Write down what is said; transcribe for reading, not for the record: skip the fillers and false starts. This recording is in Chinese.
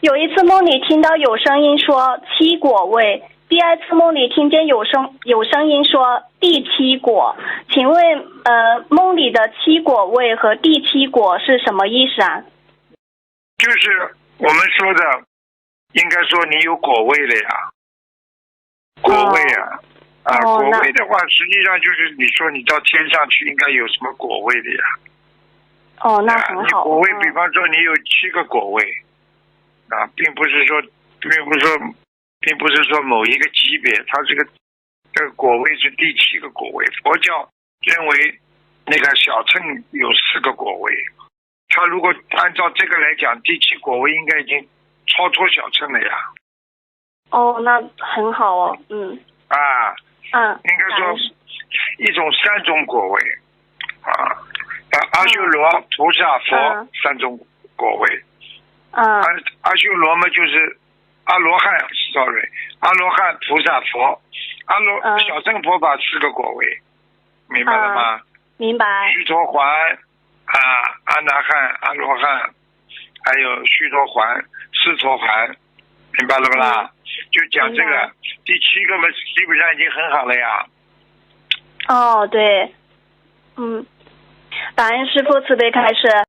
有一次梦里听到有声音说七果位，第二次梦里听见有声音说第七果，请问梦里的七果位和第七果是什么意思啊？就是我们说的，应该说你有果位了呀，果位啊。果位的话，实际上就是你说你到天上去应该有什么果位的呀？那很好。你果位，比方说你有7个果位，并不是说某一个级别，它这个果位是第7个果位。佛教认为那个小乘有4个果位，他如果按照这个来讲，第7果位应该已经超脱小乘了呀。那很好哦，应该说一种3种果位阿修罗、菩萨、佛3种果位。阿修罗嘛就是阿罗汉 ，sorry， 阿罗汉、菩萨、佛，小乘佛法4个果位，明白了吗？明白。须陀洹阿那汉、阿罗汉，还有须陀洹、斯陀含，明白了不啦？就讲这个第7个嘛，基本上已经很好了呀。对，感恩师父慈悲开示。